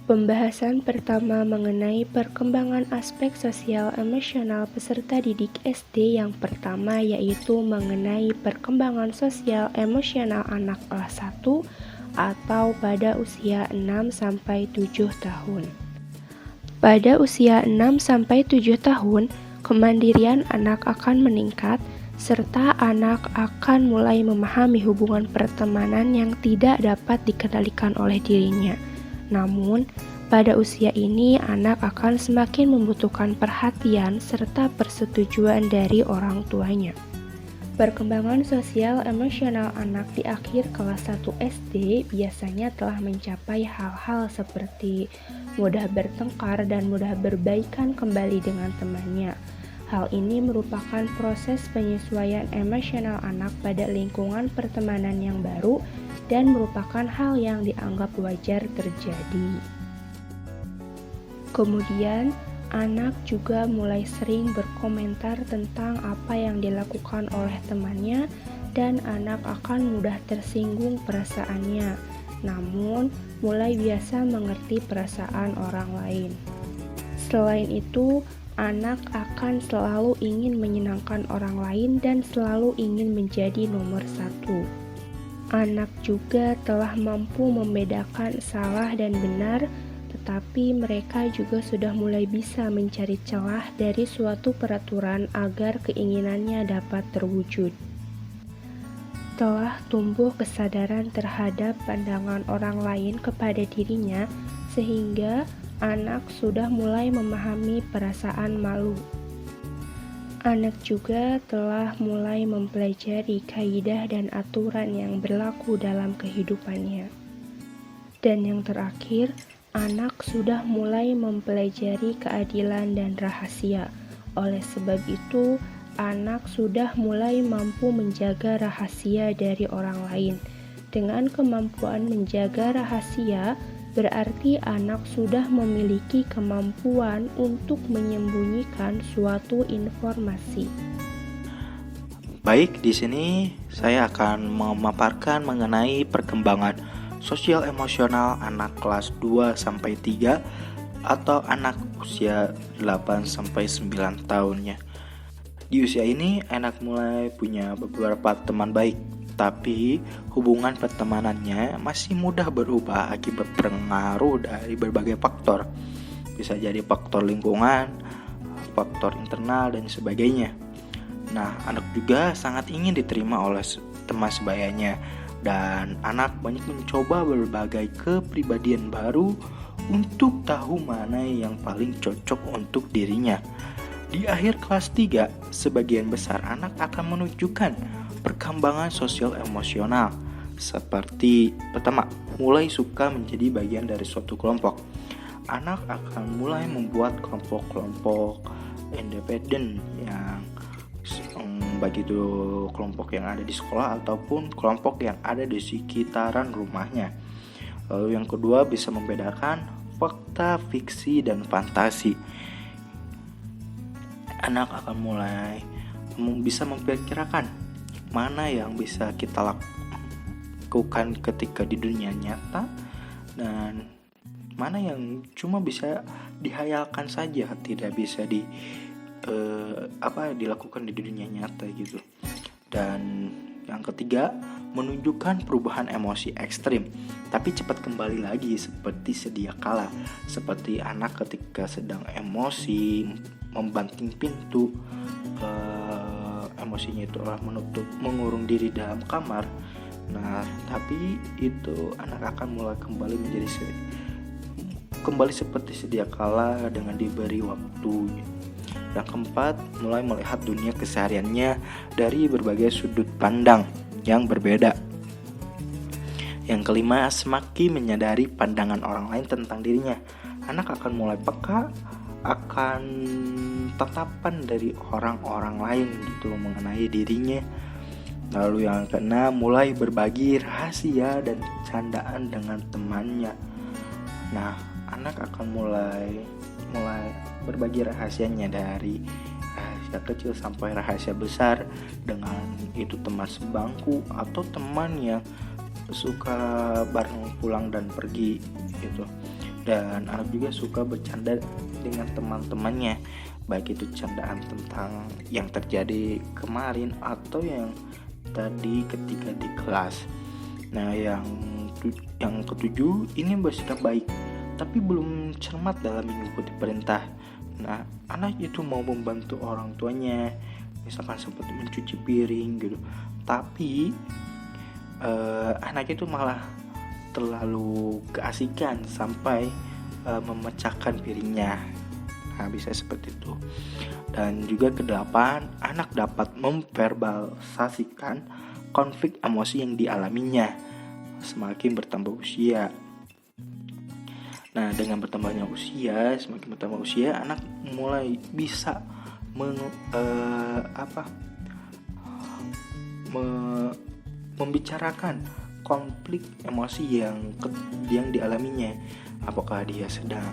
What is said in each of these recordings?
Pembahasan pertama mengenai perkembangan aspek sosial emosional peserta didik SD yang pertama yaitu mengenai perkembangan sosial emosional anak kelas 1 atau pada usia 6-7 tahun. Pada usia 6-7 tahun, kemandirian anak akan meningkat serta anak akan mulai memahami hubungan pertemanan yang tidak dapat dikendalikan oleh dirinya. Namun, pada usia ini anak akan semakin membutuhkan perhatian serta persetujuan dari orang tuanya. Perkembangan sosial emosional anak di akhir kelas 1 SD biasanya telah mencapai hal-hal seperti mudah bertengkar dan mudah berbaikan kembali dengan temannya. Hal ini merupakan proses penyesuaian emosional anak pada lingkungan pertemanan yang baru dan merupakan hal yang dianggap wajar terjadi. Kemudian, anak juga mulai sering berkomentar tentang apa yang dilakukan oleh temannya dan anak akan mudah tersinggung perasaannya, namun mulai biasa mengerti perasaan orang lain. Selain itu, anak akan selalu ingin menyenangkan orang lain dan selalu ingin menjadi nomor satu. Anak juga telah mampu membedakan salah dan benar, tetapi mereka juga sudah mulai bisa mencari celah dari suatu peraturan agar keinginannya dapat terwujud. Telah tumbuh kesadaran terhadap pandangan orang lain kepada dirinya, sehingga anak sudah mulai memahami perasaan malu. Anak juga telah mulai mempelajari kaidah dan aturan yang berlaku dalam kehidupannya. Dan yang terakhir, anak sudah mulai mempelajari keadilan dan rahasia. Oleh sebab itu, anak sudah mulai mampu menjaga rahasia dari orang lain. Dengan kemampuan menjaga rahasia, berarti anak sudah memiliki kemampuan untuk menyembunyikan suatu informasi. Baik, di sini saya akan memaparkan mengenai perkembangan sosial emosional anak kelas 2-3 atau anak usia 8-9 tahunnya. Di usia ini anak mulai punya beberapa teman baik, tapi hubungan pertemanannya masih mudah berubah akibat pengaruh dari berbagai faktor. Bisa jadi faktor lingkungan, faktor internal, dan sebagainya. Nah, anak juga sangat ingin diterima oleh teman sebayanya, dan anak banyak mencoba berbagai kepribadian baru untuk tahu mana yang paling cocok untuk dirinya. Di akhir kelas 3, sebagian besar anak akan menunjukkan perkembangan sosial emosional. Seperti pertama, mulai suka menjadi bagian dari suatu kelompok. Anak akan mulai membuat kelompok-kelompok independen yang baik itu kelompok yang ada di sekolah ataupun kelompok yang ada di sekitaran rumahnya. Lalu yang kedua, bisa membedakan fakta, fiksi, dan fantasi. Anak akan mulai bisa memperkirakan mana yang bisa kita lakukan ketika di dunia nyata dan mana yang cuma bisa dihayalkan saja, tidak bisa dilakukan di dunia nyata gitu. Dan yang ketiga, menunjukkan perubahan emosi ekstrim tapi cepat kembali lagi seperti sedia kala, seperti anak ketika sedang emosi membanting pintu, emosinya itu mengurung diri dalam kamar. Nah, tapi itu anak akan mulai kembali seperti sedia kala dengan diberi waktu. Yang keempat, mulai melihat dunia kesehariannya dari berbagai sudut pandang yang berbeda. Yang kelima, semakin menyadari pandangan orang lain tentang dirinya. Anak akan mulai peka akan tatapan dari orang-orang lain gitu mengenai dirinya. Lalu yang keenam, mulai berbagi rahasia dan candaan dengan temannya. Nah, anak akan mulai berbagi rahasianya, dari rahasia kecil sampai rahasia besar dengan itu teman sebangku atau teman yang suka bareng pulang dan pergi gitu. Dan anak juga suka bercanda dengan teman-temannya, baik itu candaan tentang yang terjadi kemarin atau yang tadi ketika di kelas. Nah, yang ketujuh, ini bersikap baik tapi belum cermat dalam mengikuti perintah. Nah, anak itu mau membantu orang tuanya, misalkan seperti mencuci piring gitu, tapi anak itu malah terlalu keasikan sampai memecahkan piringnya. Nah, bisa seperti itu. Dan juga kedelapan, anak dapat memverbalisasikan konflik emosi yang dialaminya semakin bertambah usia. Nah, dengan semakin bertambah usia, anak mulai bisa membicarakan konflik emosi yang dialaminya. Apakah dia sedang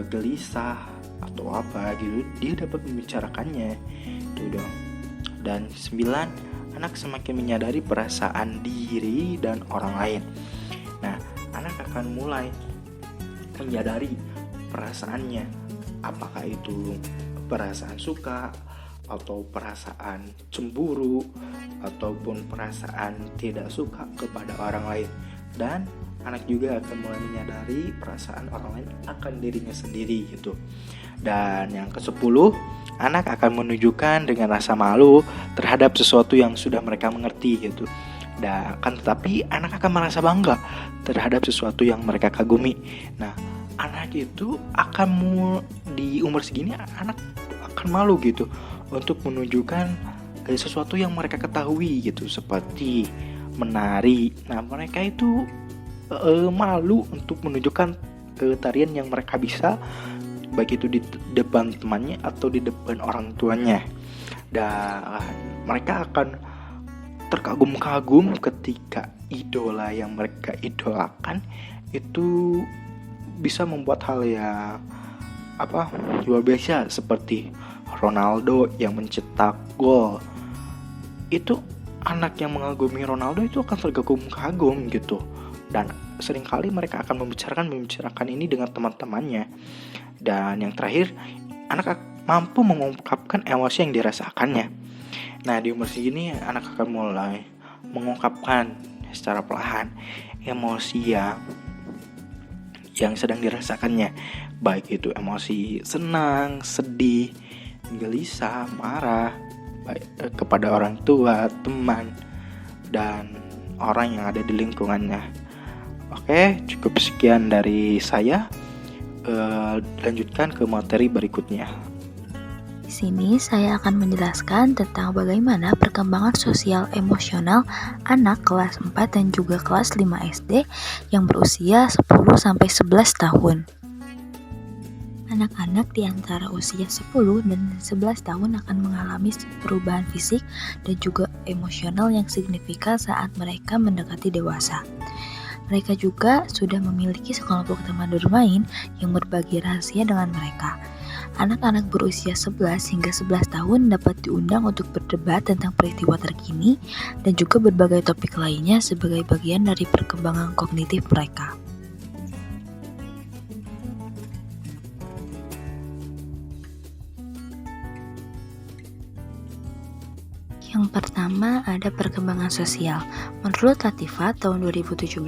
gelisah atau apa gitu, dia dapat membicarakannya. Itu dong. Dan 9, anak semakin menyadari perasaan diri dan orang lain. Nah, anak akan mulai menyadari perasaannya, apakah itu perasaan suka atau perasaan cemburu ataupun perasaan tidak suka kepada orang lain. Dan anak juga akan mulai menyadari perasaan orang lain akan dirinya sendiri gitu. Dan yang ke-10, anak akan menunjukkan dengan rasa malu terhadap sesuatu yang sudah mereka mengerti gitu. Dan tetapi anak akan merasa bangga terhadap sesuatu yang mereka kagumi. Nah, anak itu akan di umur segini anak akan malu gitu untuk menunjukkan sesuatu yang mereka ketahui gitu, seperti menari. Nah, mereka itu malu untuk menunjukkan tarian yang mereka bisa, baik itu di depan temannya atau di depan orang tuanya. Dan mereka akan terkagum-kagum ketika idola yang mereka idolakan itu bisa membuat hal yang luar biasa, seperti Ronaldo yang mencetak gol. Itu anak yang mengagumi Ronaldo itu akan terkagum-kagum gitu. Dan seringkali mereka akan membicarakan ini dengan teman-temannya. Dan yang terakhir, anak mampu mengungkapkan emosi yang dirasakannya. Nah, di umur segini anak akan mulai mengungkapkan secara perlahan emosi yang sedang dirasakannya, baik itu emosi senang, sedih, gelisah, marah, baik kepada orang tua, teman, dan orang yang ada di lingkungannya. Oke, cukup sekian dari saya. Lanjutkan ke materi berikutnya. Di sini saya akan menjelaskan tentang bagaimana perkembangan sosial emosional anak kelas 4 dan juga kelas 5 SD yang berusia 10-11 tahun. Anak-anak di antara usia 10 dan 11 tahun akan mengalami perubahan fisik dan juga emosional yang signifikan saat mereka mendekati dewasa. Mereka juga sudah memiliki sekelompok teman bermain yang berbagi rahasia dengan mereka. Anak-anak berusia 11 hingga 11 tahun dapat diundang untuk berdebat tentang peristiwa terkini dan juga berbagai topik lainnya sebagai bagian dari perkembangan kognitif mereka. Yang pertama ada perkembangan sosial. Menurut Latifah tahun 2017,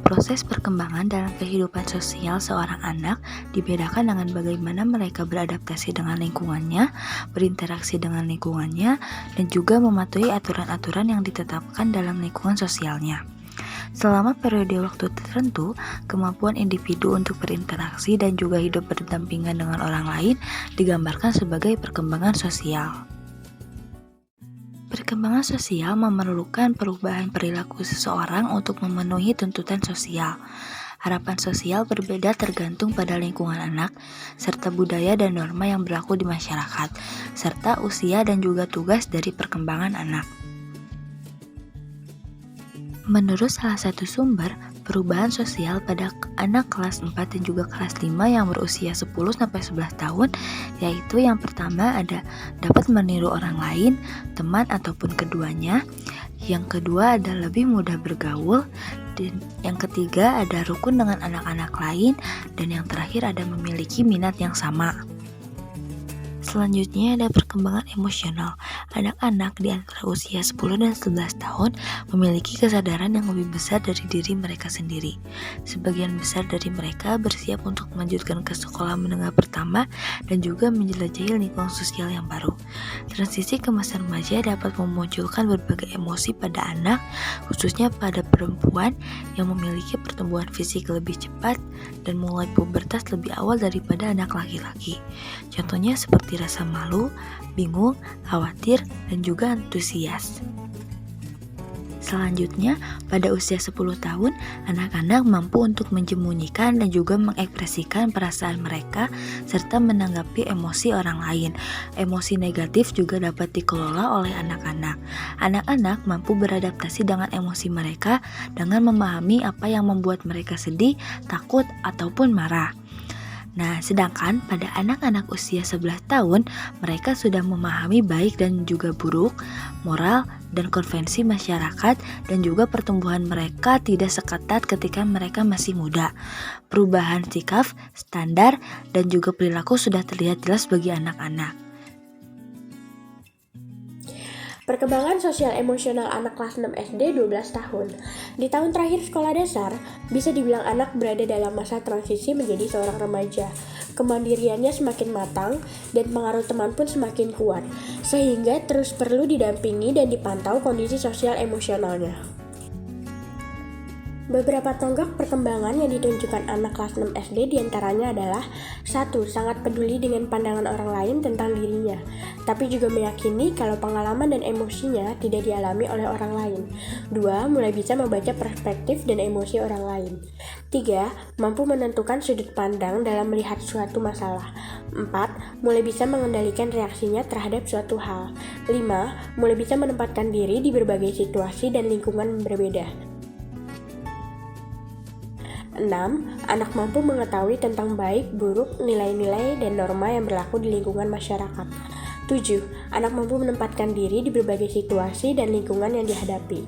proses perkembangan dalam kehidupan sosial seorang anak dibedakan dengan bagaimana mereka beradaptasi dengan lingkungannya, berinteraksi dengan lingkungannya, dan juga mematuhi aturan-aturan yang ditetapkan dalam lingkungan sosialnya. Selama periode waktu tertentu, kemampuan individu untuk berinteraksi dan juga hidup berdampingan dengan orang lain digambarkan sebagai perkembangan sosial. Perkembangan sosial memerlukan perubahan perilaku seseorang untuk memenuhi tuntutan sosial. Harapan sosial berbeda tergantung pada lingkungan anak, serta budaya dan norma yang berlaku di masyarakat, serta usia dan juga tugas dari perkembangan anak. Menurut salah satu sumber, perubahan sosial pada anak kelas 4 dan juga kelas 5 yang berusia 10-11 tahun, yaitu yang pertama ada dapat meniru orang lain, teman ataupun keduanya. Yang kedua ada lebih mudah bergaul, Dan yang ketiga ada rukun dengan anak-anak lain, dan yang terakhir ada memiliki minat yang sama. Selanjutnya ada perkembangan emosional. Anak-anak di antara usia 10 dan 11 tahun memiliki kesadaran yang lebih besar dari diri mereka sendiri. Sebagian besar dari mereka bersiap untuk melanjutkan ke sekolah menengah pertama dan juga menjelajahi lingkungan sosial yang baru. Transisi ke masa remaja dapat memunculkan berbagai emosi pada anak, khususnya pada perempuan yang memiliki pertumbuhan fisik lebih cepat dan mulai pubertas lebih awal daripada anak laki-laki. Contohnya seperti rasa malu, bingung, khawatir, dan juga antusias. Selanjutnya, pada usia 10 tahun, anak-anak mampu untuk menjemunyikan dan juga mengekspresikan perasaan mereka serta menanggapi emosi orang lain. Emosi negatif juga dapat dikelola oleh anak-anak. Anak-anak mampu beradaptasi dengan emosi mereka dengan memahami apa yang membuat mereka sedih, takut, ataupun marah. Nah, sedangkan pada anak-anak usia 11 tahun, mereka sudah memahami baik dan juga buruk, moral, dan konvensi masyarakat, dan juga pertumbuhan mereka tidak seketat ketika mereka masih muda. Perubahan sikap, standar, dan juga perilaku sudah terlihat jelas bagi anak-anak. Perkembangan sosial emosional anak kelas 6 SD 12 tahun. Di tahun terakhir sekolah dasar, bisa dibilang anak berada dalam masa transisi menjadi seorang remaja. Kemandiriannya semakin matang dan pengaruh teman pun semakin kuat, sehingga terus perlu didampingi dan dipantau kondisi sosial emosionalnya. Beberapa tonggak perkembangan yang ditunjukkan anak kelas 6 SD diantaranya adalah 1. Sangat peduli dengan pandangan orang lain tentang dirinya, tapi juga meyakini kalau pengalaman dan emosinya tidak dialami oleh orang lain. 2. Mulai bisa membaca perspektif dan emosi orang lain. 3. Mampu menentukan sudut pandang dalam melihat suatu masalah. 4. Mulai bisa mengendalikan reaksinya terhadap suatu hal. 5. Mulai bisa menempatkan diri di berbagai situasi dan lingkungan berbeda. 6. Anak mampu mengetahui tentang baik, buruk, nilai-nilai, dan norma yang berlaku di lingkungan masyarakat. 7. Anak mampu menempatkan diri di berbagai situasi dan lingkungan yang dihadapi.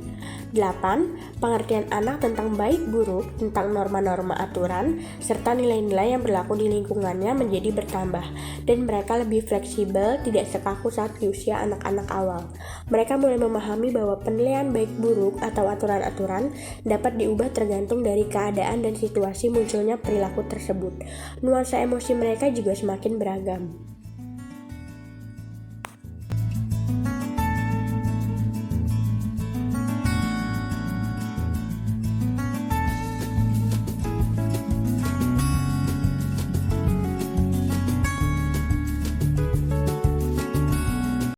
8. Pengertian anak tentang baik buruk, tentang norma-norma aturan, serta nilai-nilai yang berlaku di lingkungannya menjadi bertambah, dan mereka lebih fleksibel, tidak sekaku saat di usia anak-anak awal. Mereka mulai memahami bahwa penilaian baik buruk atau aturan-aturan dapat diubah tergantung dari keadaan dan situasi munculnya perilaku tersebut. Nuansa emosi mereka juga semakin beragam.